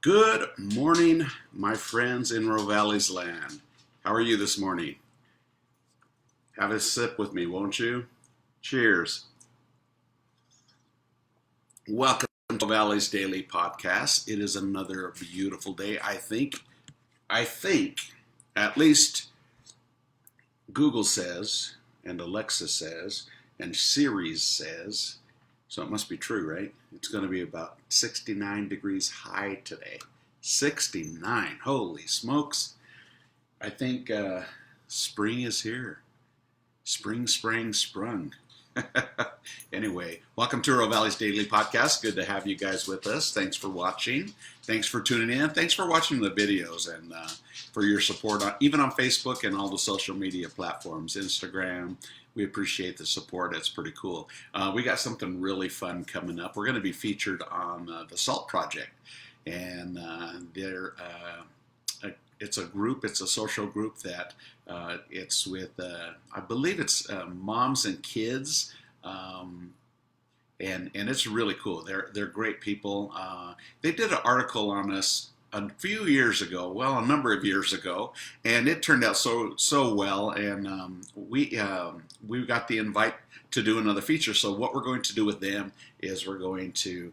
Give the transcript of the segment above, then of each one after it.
Good morning, my friends in Rovali's land. How are you this morning? Have a sip with me, won't you? Cheers. Welcome to Rovali's Daily Podcast. It is another beautiful day. I think, at least Google says, and Alexa says, and Siri says, so it must be true, right? It's going to be about 69 degrees high today. 69. Holy smokes. I think spring is here. Spring, sprang, sprung. Anyway, welcome to Rovali's Daily Podcast. Good to have you guys with us. Thanks for watching. Thanks for tuning in. Thanks for watching the videos and for your support, even on Facebook and all the social media platforms, Instagram. We appreciate the support. It's pretty cool. We got something really fun coming up. We're going to be featured on the Salt Project. And it's a group, it's a social group that it's with, I believe it's moms and kids. And it's really cool. They're great people. They did an article on us a few years ago, well, a number of years ago, and it turned out so well. And we got the invite to do another feature. So what we're going to do with them is we're going to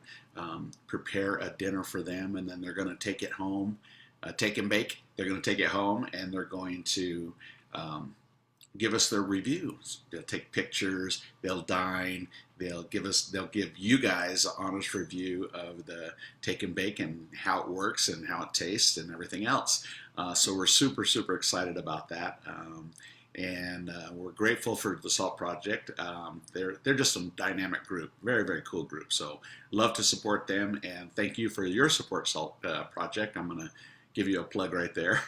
prepare a dinner for them, and then they're going to take it home, take and bake. They're going to take it home, and they're going to give us their reviews. They'll take pictures, they'll dine, they'll give you guys an honest review of the take and bake and how it works and how it tastes and everything else. So we're super excited about that. And we're grateful for the Salt Project. They're just a dynamic group, very cool group. So love to support them, and thank you for your support, Salt Project. I'm going to give you a plug right there.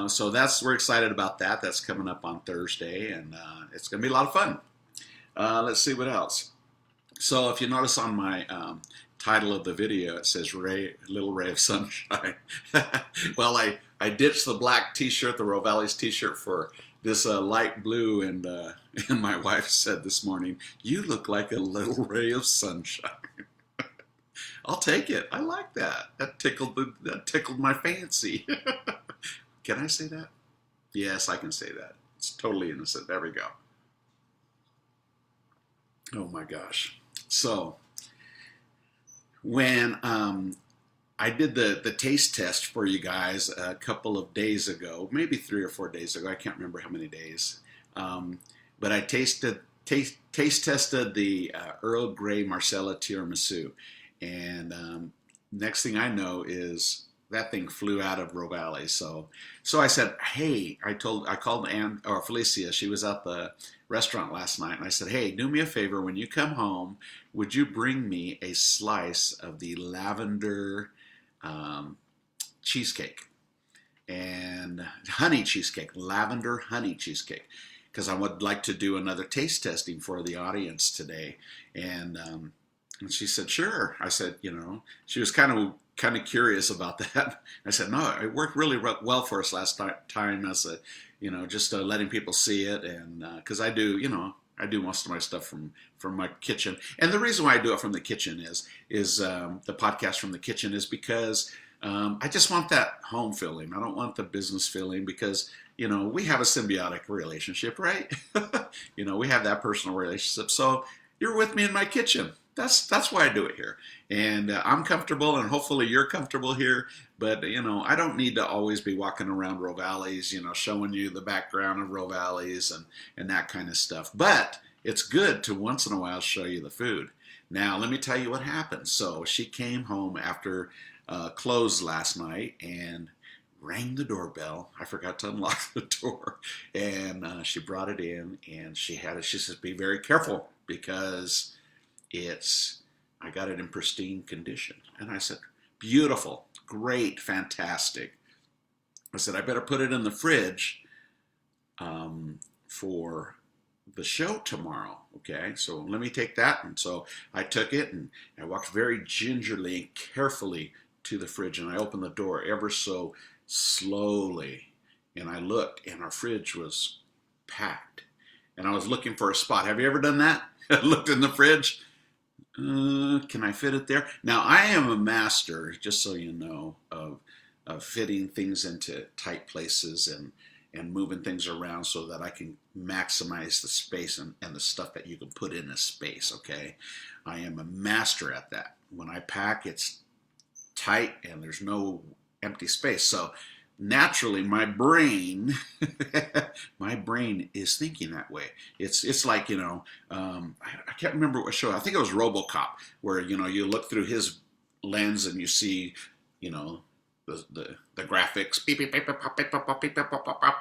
So we're excited about that. That's coming up on Thursday, and it's going to be a lot of fun. Let's see what else. So if you notice on my title of the video, it says Little Ray of Sunshine. Well, I ditched the black t-shirt, the Rovali's t-shirt, for this light blue, and my wife said this morning, "You look like a little ray of sunshine." I'll take it. I like that. That tickled my fancy. Can I say that? Yes, I can say that. It's totally innocent. There we go. Oh my gosh. So when I did the taste test for you guys a couple of days ago, maybe 3 or 4 days ago, I can't remember how many days, but I taste tested the Earl Grey Marcella Tiramisu, and next thing I know is that thing flew out of Rovali. So I said, hey, I called Ann or Felicia. She was at the restaurant last night, and I said, hey, do me a favor. When you come home, would you bring me a slice of the lavender cheesecake and honey cheesecake, lavender honey cheesecake, because I would like to do another taste testing for the audience today. And she said, sure. I said, she was kind of curious about that. I said, no, it worked really well for us last time as just letting people see it. And because I do most of my stuff from my kitchen. And the reason why I do it from the kitchen is the podcast from the kitchen is because I just want that home feeling. I don't want the business feeling, because, we have a symbiotic relationship, right? We have that personal relationship. So you're with me in my kitchen. That's why I do it here. And I'm comfortable, and hopefully you're comfortable here. But, I don't need to always be walking around Rovali's, showing you the background of Rovali's and that kind of stuff. But it's good to once in a while show you the food. Now, let me tell you what happened. So she came home after close last night and rang the doorbell. I forgot to unlock the door. And she brought it in, and she says, be very careful, because I got it in pristine condition. And I said, beautiful, great, fantastic. I said, I better put it in the fridge for the show tomorrow. Okay, so let me take that. And so I took it, and I walked very gingerly and carefully to the fridge, and I opened the door ever so slowly, and I looked, and our fridge was packed. And I was looking for a spot. Have you ever done that? I looked in the fridge. Can I fit it there? Now, I am a master, just so you know, of fitting things into tight places and moving things around so that I can maximize the space and the stuff that you can put in a space, okay? I am a master at that. When I pack, it's tight and there's no empty space. So naturally my brain my brain is thinking that way. It's like, I can't remember what show. I think it was RoboCop, where you look through his lens and you see, the graphics. Beep, beep, beep, beep, beep, beep, beep, beep, beep, beep, beep.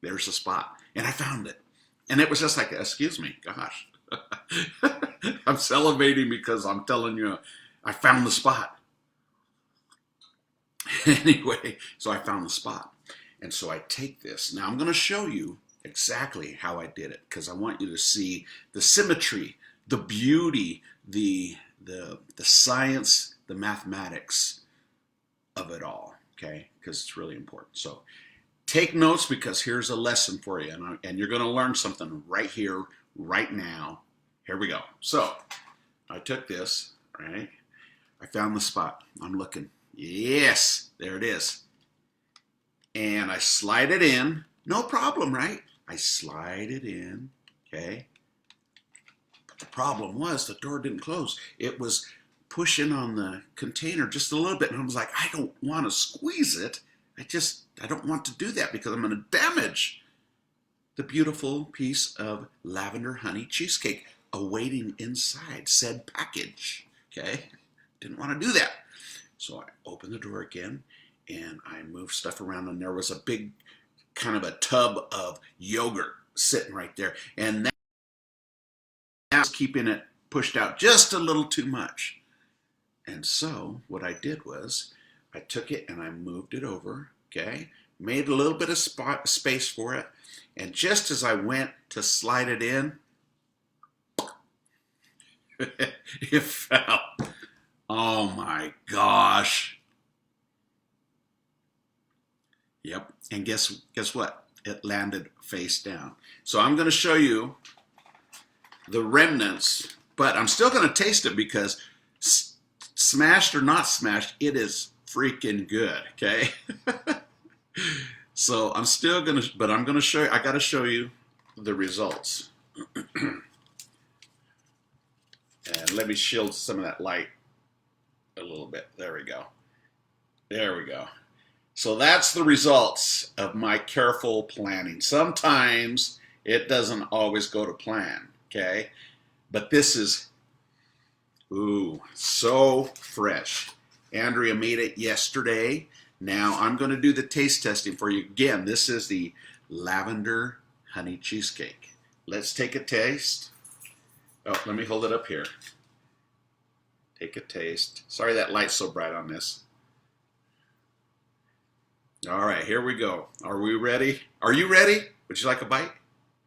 There's the spot, and I found it, and it was just like, excuse me, gosh. I'm salivating because I'm telling you I found the spot. Anyway, so I found the spot. And so I take this. Now I'm going to show you exactly how I did it, because I want you to see the symmetry, the beauty, the science, the mathematics of it all, okay? Because it's really important. So take notes, because here's a lesson for you, and you're going to learn something right here, right now. Here we go. So I took this, right? I found the spot. I'm looking. Yes, there it is. And I slide it in. No problem, right? I slide it in, okay? But the problem was the door didn't close. It was pushing on the container just a little bit, and I was like, I don't want to squeeze it. I don't want to do that, because I'm going to damage the beautiful piece of lavender honey cheesecake awaiting inside said package, okay? Didn't want to do that. So I opened the door again, and I moved stuff around, and there was a big kind of a tub of yogurt sitting right there. And that was keeping it pushed out just a little too much. And so what I did was I took it and I moved it over, okay? Made a little bit of space for it. And just as I went to slide it in, it fell. Oh my gosh. Yep. And guess what? It landed face down. So I'm going to show you the remnants, but I'm still going to taste it, because smashed or not smashed, it is freaking good, okay? So I'm still going to, but I'm going to show you, I got to show you the results. And let me shield some of that light a little bit. There we go. There we go. So that's the results of my careful planning. Sometimes it doesn't always go to plan, okay? But this is, ooh, so fresh. Andrea made it yesterday. Now I'm going to do the taste testing for you. Again, this is the lavender honey cheesecake. Let's take a taste. Oh, let me hold it up here. Take a taste. Sorry that light's so bright on this. All right, here we go. Are we ready? Are you ready? Would you like a bite?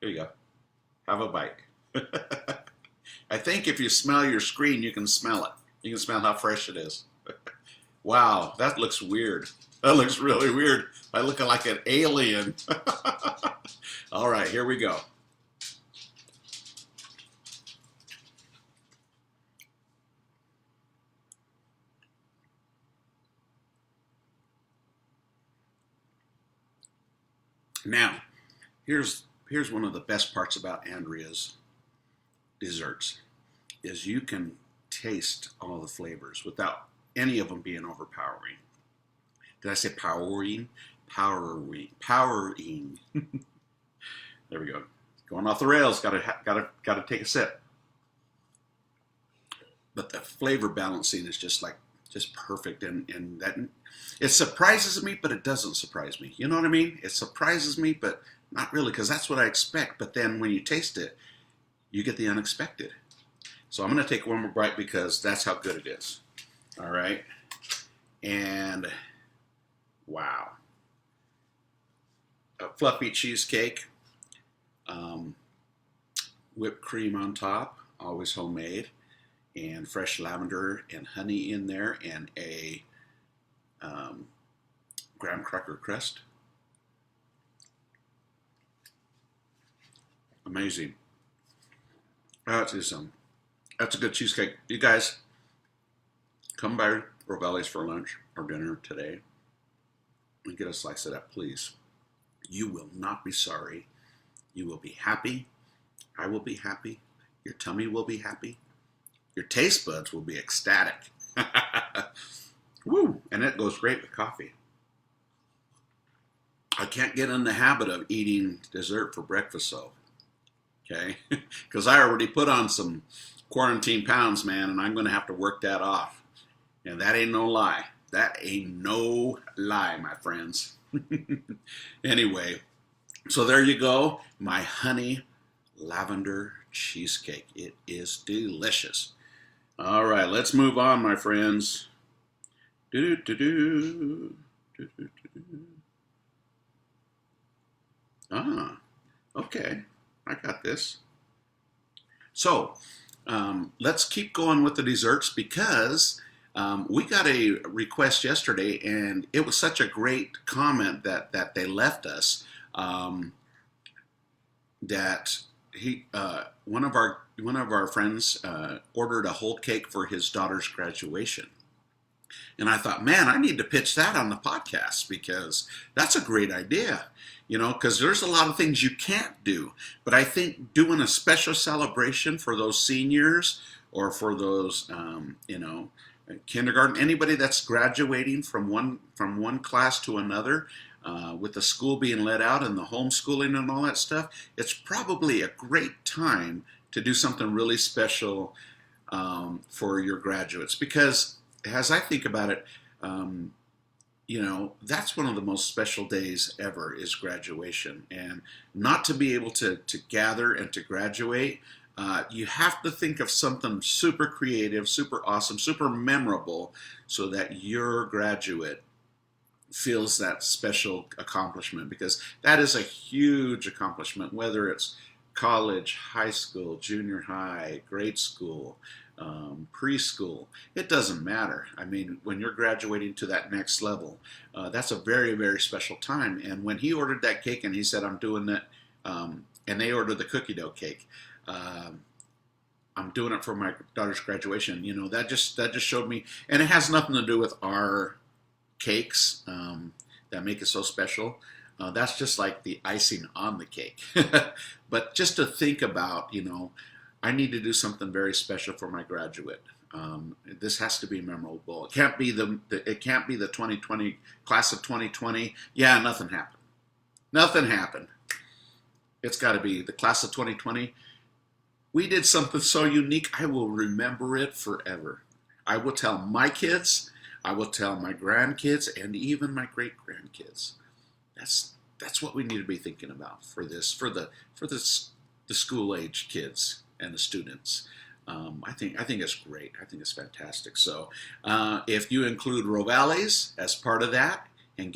Here you go. Have a bite. I think if you smell your screen, you can smell it. You can smell how fresh it is. Wow, that looks weird. That looks really weird. I look like an alien. All right, here we go. Now, here's one of the best parts about Andrea's desserts, is you can taste all the flavors without any of them being overpowering. Did I say powering? Powering. There we go. Going off the rails. Gotta take a sip. But the flavor balancing is just perfect, and that it surprises me, but it doesn't surprise me. You know what I mean? It surprises me, but not really, because that's what I expect. But then when you taste it, you get the unexpected. So I'm going to take one more bite, because that's how good it is. All right. And wow. A fluffy cheesecake, whipped cream on top, always homemade, and fresh lavender and honey in there, and a graham cracker crust. Amazing. That is That's a good cheesecake. You guys come by Rovali's for lunch or dinner today and get a slice of that, please. You will not be sorry. You will be happy. I will be happy. Your tummy will be happy. Your taste buds will be ecstatic. Woo! And it goes great with coffee. I can't get in the habit of eating dessert for breakfast, though. Okay? Because I already put on some quarantine pounds, man, and I'm going to have to work that off. And that ain't no lie. That ain't no lie, my friends. Anyway, so there you go. My honey lavender cheesecake. It is delicious. All right, let's move on, my friends. Do-do-do-do. Do-do-do-do. Ah, okay. I got this. So, let's keep going with the desserts because we got a request yesterday, and it was such a great comment that they left us, that he one of our friends ordered a whole cake for his daughter's graduation. And I thought, man, I need to pitch that on the podcast because that's a great idea, because there's a lot of things you can't do. But I think doing a special celebration for those seniors or for those, kindergarten, anybody that's graduating from one class to another, with the school being let out and the homeschooling and all that stuff, it's probably a great time to do something really special for your graduates because as I think about it, that's one of the most special days ever is graduation. And not to be able to gather and to graduate, you have to think of something super creative, super awesome, super memorable so that your graduate feels that special accomplishment because that is a huge accomplishment, whether it's college, high school, junior high, grade school, preschool, it doesn't matter. I mean, when you're graduating to that next level, that's a very, very special time. And when he ordered that cake and he said, I'm doing it, and they ordered the cookie dough cake, I'm doing it for my daughter's graduation, that just showed me, and it has nothing to do with our cakes that make it so special. That's just like the icing on the cake. But just to think about, I need to do something very special for my graduate. This has to be memorable. It can't be the 2020 class of 2020. Yeah, nothing happened. Nothing happened. It's got to be the class of 2020. We did something so unique. I will remember it forever. I will tell my kids. I will tell my grandkids and even my great grandkids. That's what we need to be thinking about for the school age kids and the students. I think it's great. I think it's fantastic. So if you include Rovali's as part of that and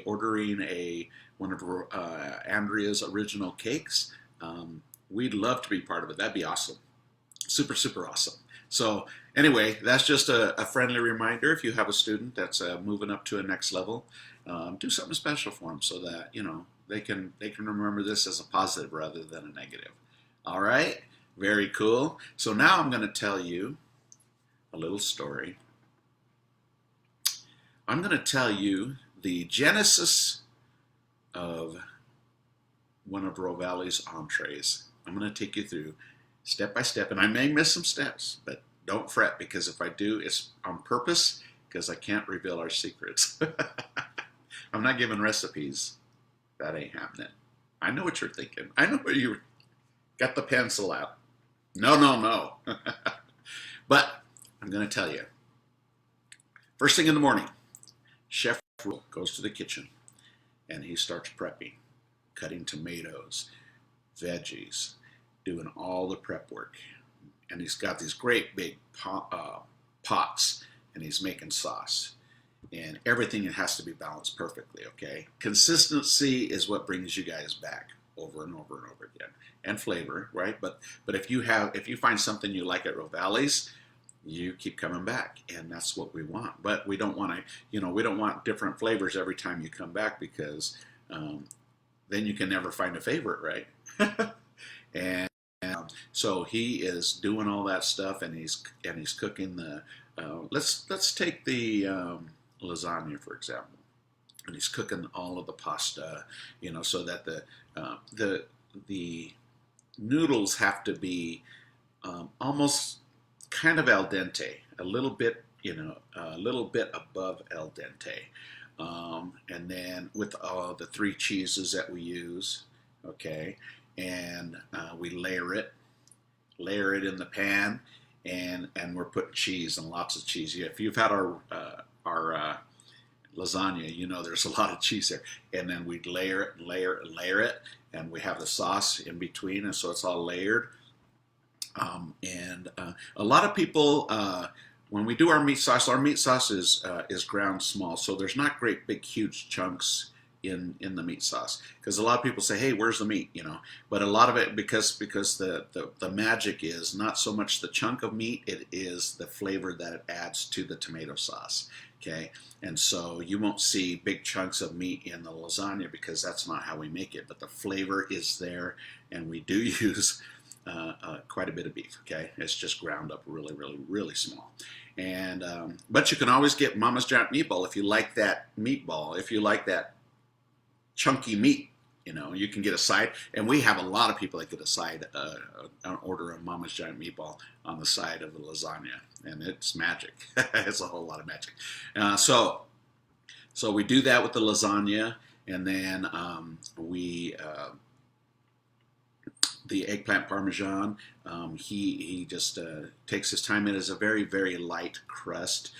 ordering one of Andrea's original cakes, we'd love to be part of it. That'd be awesome. Super, super awesome. So anyway, that's just a friendly reminder. If you have a student that's moving up to a next level, do something special for them so that they can remember this as a positive rather than a negative. All right, very cool. So now I'm going to tell you a little story. I'm going to tell you the genesis of one of Rovali's entrees. I'm going to take you through step by step, and I may miss some steps, but don't fret because if I do, it's on purpose because I can't reveal our secrets. I'm not giving recipes. That ain't happening. I know what you're thinking. I know what you got the pencil out. No. But I'm going to tell you. First thing in the morning, Chef goes to the kitchen and he starts prepping, cutting tomatoes, veggies, doing all the prep work. And he's got these great big pots and he's making sauce. And everything has to be balanced perfectly, okay? Consistency is what brings you guys back over and over and over again. And flavor, right? But if you find something you like at Rovali's, you keep coming back, and that's what we want. But we don't want to, we don't want different flavors every time you come back because then you can never find a favorite, right? and So he is doing all that stuff, and he's cooking the. Let's take the lasagna for example, and he's cooking all of the pasta, so that the noodles have to be almost kind of al dente, a little bit, a little bit above al dente. And then with the three cheeses that we use, okay, and we layer it in the pan, and we're putting cheese, and lots of cheese. If you've had our lasagna, there's a lot of cheese there, and then we layer it, layer it, and we have the sauce in between, and so it's all layered. And a lot of people, when we do our meat sauce is ground small, so there's not great big huge chunks in the meat sauce, because a lot of people say, hey, where's the meat, but a lot of it, because the magic is not so much the chunk of meat, it is the flavor that it adds to the tomato sauce. Okay, and so you won't see big chunks of meat in the lasagna, because that's not how we make it, but the flavor is there, and we do use quite a bit of beef. Okay, it's just ground up really, really, really small. And but you can always get Mama's Giant Meatball if you like that meatball, if you like that chunky meat. You can get a side, and we have a lot of people that get a side, an order of Mama's Giant Meatball on the side of the lasagna, and it's magic. It's a whole lot of magic. So we do that with the lasagna, and then the eggplant parmesan. He just takes his time. It is a very, very light crust.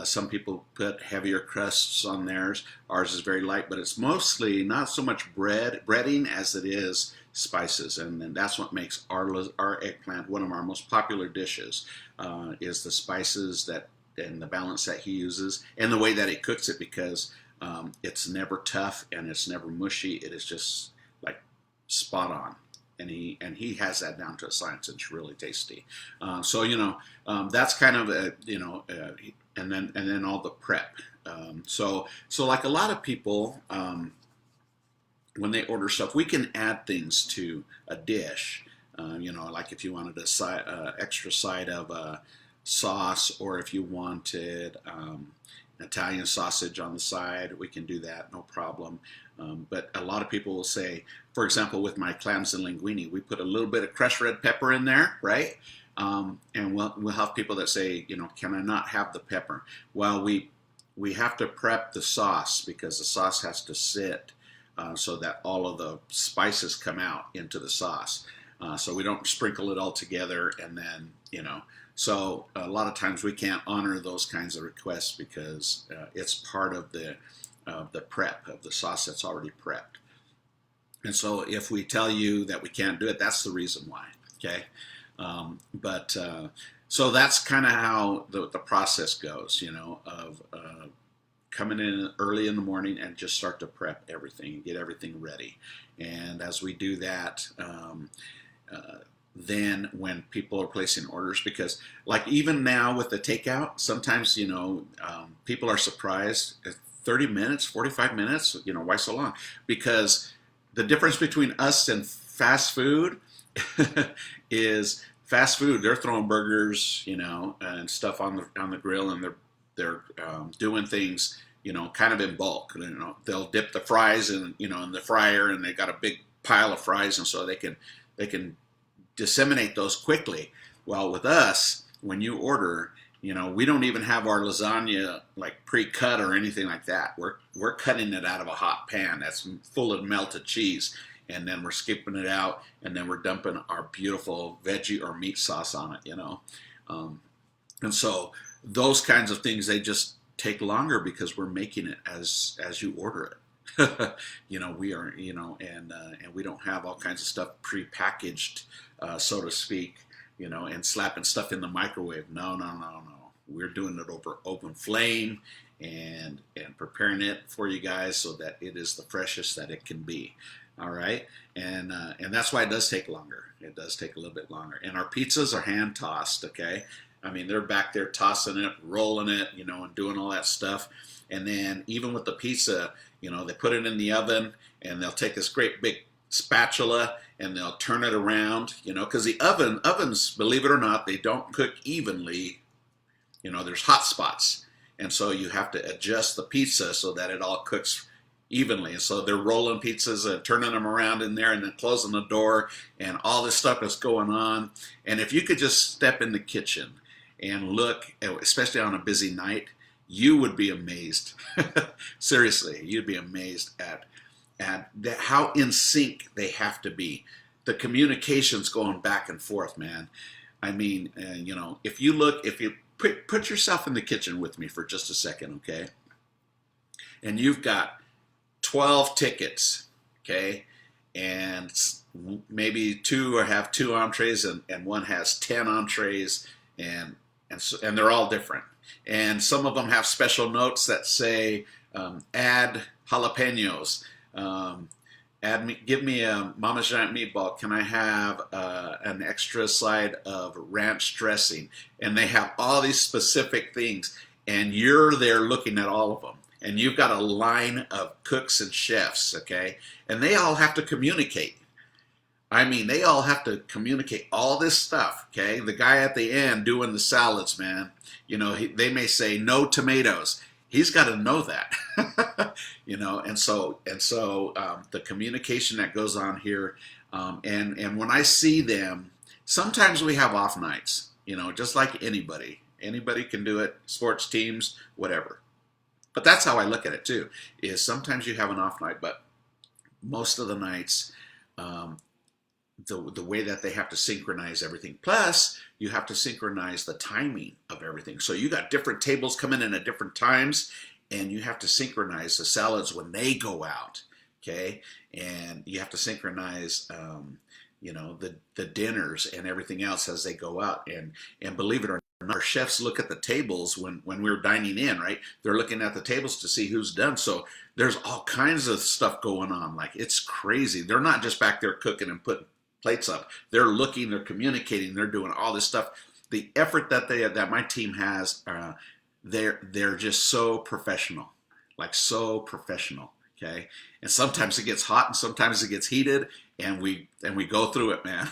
Some people put heavier crusts on theirs. Ours is very light, but it's mostly not so much breading as it is spices, and that's what makes our eggplant one of our most popular dishes. Is the spices and the balance that he uses, and the way that he cooks it, because it's never tough and it's never mushy. It is just like spot on. And he has that down to a science. It's really tasty. So that's kind of and then all the prep. So like a lot of people, when they order stuff, we can add things to a dish. Like if you wanted a extra side of sauce, or if you wanted Italian sausage on the side, we can do that, no problem. But a lot of people will say, for example, with my clams and linguine, we put a little bit of crushed red pepper in there, right? And we'll have people that say, can I not have the pepper? Well, we have to prep the sauce, because the sauce has to sit so that all of the spices come out into the sauce. So we don't sprinkle it all together, and then, So a lot of times we can't honor those kinds of requests, because it's part of the prep of the sauce that's already prepped. And so if we tell you that we can't do it, that's the reason why. Okay, so that's kind of how the process goes. Of coming in early in the morning and just start to prep everything and get everything ready. And as we do that, then when people are placing orders, because like even now with the takeout, sometimes people are surprised. 30 minutes, 45 minutes, why so long? Because the difference between us and fast food is fast food. They're throwing burgers, and stuff on the grill, and they're doing things, kind of in bulk. They'll dip the fries in the fryer, and they got a big pile of fries, and so they can disseminate those quickly. Well, with us, when you order, we don't even have our lasagna like pre-cut or anything like that. We're cutting it out of a hot pan that's full of melted cheese, and then we're skipping it out, and then we're dumping our beautiful veggie or meat sauce on it. And so those kinds of things, they just take longer because we're making it as you order it. We are, and we don't have all kinds of stuff pre-packaged, so to speak. And slapping stuff in the microwave. No. We're doing it over open flame and preparing it for you guys so that it is the freshest that it can be. All right, and that's why it does take longer. It does take a little bit longer. And our pizzas are hand tossed. Okay, I mean they're back there tossing it, rolling it, and doing all that stuff. And then even with the pizza, they put it in the oven, and they'll take this great big spatula and they'll turn it around, because the ovens, believe it or not, they don't cook evenly. There's hot spots. And so you have to adjust the pizza so that it all cooks evenly. And so they're rolling pizzas and turning them around in there and then closing the door and all this stuff is going on. And if you could just step in the kitchen and look, especially on a busy night, you would be amazed. Seriously, you'd be amazed at how in sync they have to be. The communication's going back and forth, man. I mean, if you put yourself in the kitchen with me for just a second, okay? And you've got 12 tickets, okay? And maybe two have 2 entrees and one has 10 entrees, and they're all different. And some of them have special notes that say, add jalapenos, give me a Mama Giant meatball. Can I have an extra side of ranch dressing? And they have all these specific things, and you're there looking at all of them. And you've got a line of cooks and chefs, okay? And they all have to communicate. I mean, they all have to communicate all this stuff, okay? The guy at the end doing the salads, man, they may say no tomatoes. He's got to know that, and so the communication that goes on here, and when I see them, sometimes we have off nights, just like anybody can do it, sports teams, whatever. But that's how I look at it too, is sometimes you have an off night, but most of the nights, the way that they have to synchronize everything. Plus, you have to synchronize the timing of everything. So you got different tables coming in at different times, and you have to synchronize the salads when they go out, okay? And you have to synchronize, the dinners and everything else as they go out. And believe it or not, our chefs look at the tables when we're dining in, right? They're looking at the tables to see who's done. So there's all kinds of stuff going on. Like, it's crazy. They're not just back there cooking and putting plates up. They're looking, they're communicating, they're doing all this stuff. The effort that my team has, they're just so professional, like so professional. Okay, and sometimes it gets hot and sometimes it gets heated, and we go through it, man.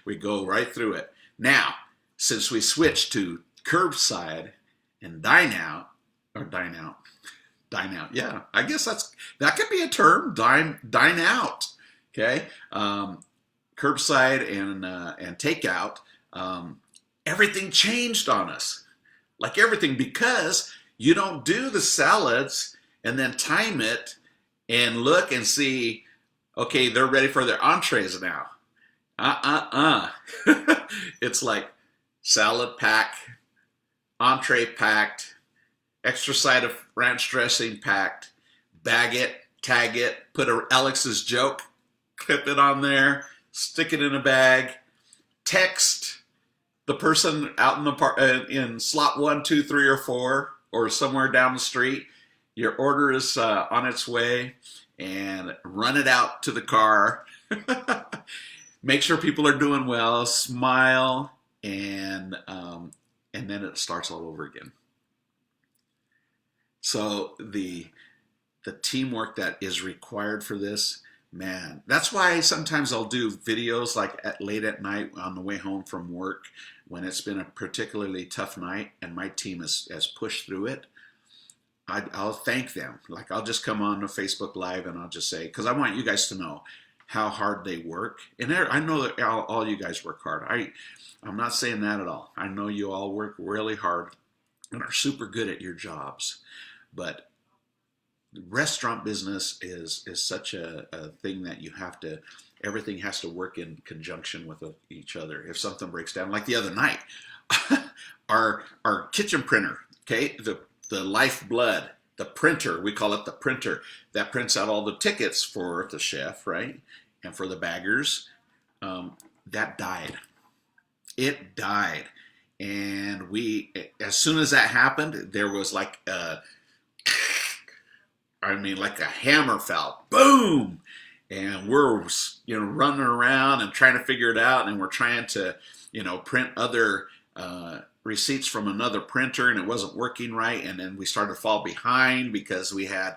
We go right through it. Now, since we switched to curbside and dine out, yeah, I guess that could be a term, dine out. Okay, curbside and takeout, everything changed on us, like everything, because you don't do the salads and then time it and look and see, okay, they're ready for their entrees now. It's like salad pack, entree packed, extra side of ranch dressing packed, bag it, tag it, put Alex's joke, clip it on there, stick it in a bag, text the person out in the in slot 1, 2, 3, or 4, or somewhere down the street, your order is on its way, and run it out to the car. Make sure people are doing well, smile, and then it starts all over again. So the teamwork that is required for this, man, that's why sometimes I'll do videos like late at night on the way home from work when it's been a particularly tough night and my team has pushed through it. I'll thank them. Like, I'll just come on to Facebook Live and I'll just say, because I want you guys to know how hard they work. And I know that all you guys work hard. I'm not saying that at all. I know you all work really hard and are super good at your jobs. But restaurant business is such a thing that you have to, everything has to work in conjunction with each other. If something breaks down, like the other night, our kitchen printer, okay, the lifeblood, the printer, we call it the printer, that prints out all the tickets for the chef, right? And for the baggers, that died. It died. And as soon as that happened, there was like like a hammer fell, boom. And we're, running around and trying to figure it out. And we're trying to, print other receipts from another printer, and it wasn't working right. And then we started to fall behind because we had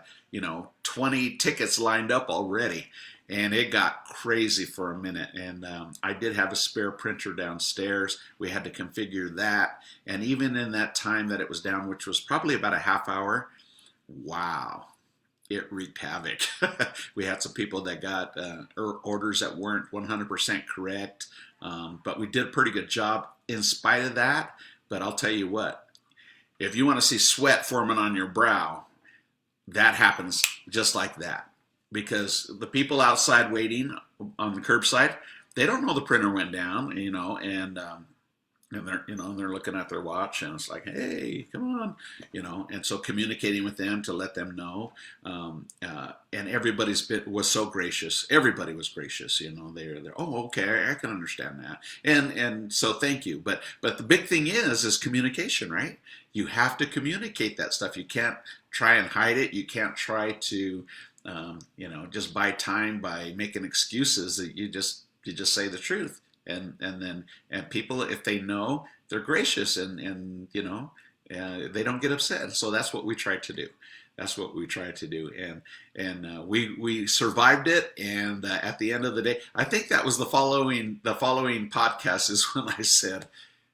20 tickets lined up already. and it got crazy for a minute. And I did have a spare printer downstairs. We had to configure that, and even in that time that it was down, which was probably about a half hour, wow, it wreaked havoc. We had some people that got orders that weren't 100% correct, but we did a pretty good job in spite of that. But I'll tell you what, if you want to see sweat forming on your brow, that happens just like that. Because the people outside waiting on the curbside, they don't know the printer went down, and they're looking at their watch, and it's like, hey, come on, and so communicating with them to let them know, and was so gracious. Everybody was gracious, they're oh, okay, I can understand that, and so thank you. But the big thing is communication, right? You have to communicate that stuff. You can't try and hide it. You can't try to just buy time by making excuses. That you just say the truth. And people, if they know, they're gracious, and they don't get upset. So that's what we try to do. And we survived it. And at the end of the day, I think that was the following podcast is when I said,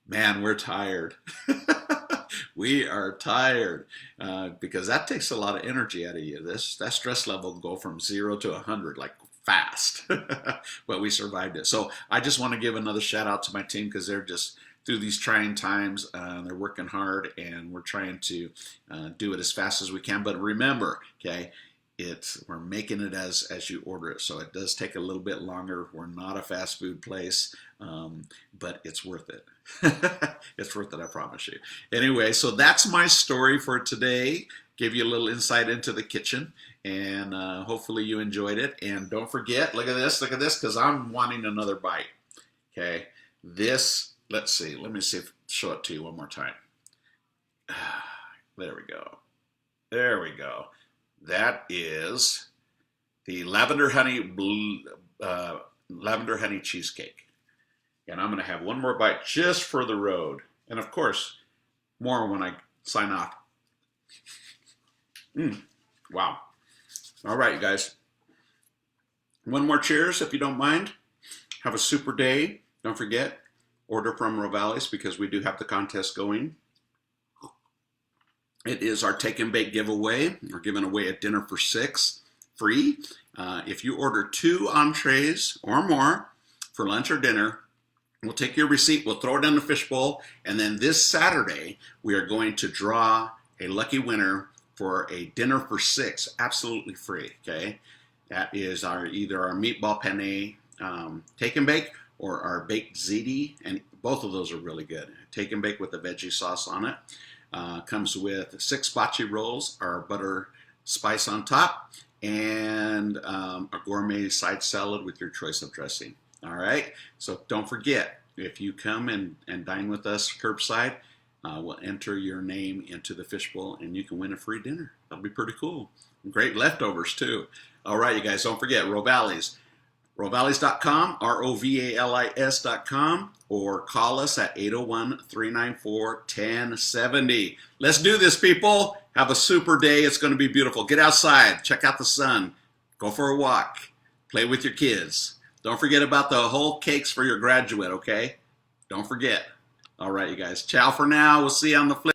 "Man, we're tired." We are tired, because that takes a lot of energy out of you. That stress level will go from 0 to 100 like fast. But we survived it. So I just want to give another shout out to my team, because they're just through these trying times. They're working hard, and we're trying to do it as fast as we can. But remember, okay, we're making it as you order it, so it does take a little bit longer. We're not a fast food place, but it's worth it. It's worth it, I promise you. Anyway, so that's my story for today. Give you a little insight into the kitchen, and hopefully you enjoyed it. And don't forget, look at this, because I'm wanting another bite. Okay, let's see, let me show it to you one more time. There we go. That is the lavender honey cheesecake. And I'm going to have one more bite just for the road. And of course, more when I sign off. Wow. All right, you guys. One more cheers, if you don't mind. Have a super day. Don't forget, order from Rovali's, because we do have the contest going. It is our take and bake giveaway. We're giving away a dinner for 6 free. If you order 2 entrees or more for lunch or dinner, we'll take your receipt, we'll throw it in the fishbowl, and then this Saturday, we are going to draw a lucky winner for a dinner for 6, absolutely free, okay? That is either our meatball penne take and bake, or our baked ziti, and both of those are really good. Take and bake with the veggie sauce on it. Comes with 6 bocce rolls, our butter spice on top, and a gourmet side salad with your choice of dressing. All right, so don't forget, if you come and dine with us curbside, we'll enter your name into the fishbowl, and you can win a free dinner. That'll be pretty cool. Great leftovers too. All right, you guys, don't forget Rovali's. Rovalis.com, ROVALIS.com, or call us at 801-394-1070. Let's do this, people. Have a super day. It's going to be beautiful. Get outside. Check out the sun. Go for a walk. Play with your kids. Don't forget about the whole cakes for your graduate, okay? Don't forget. All right, you guys. Ciao for now. We'll see you on the flip.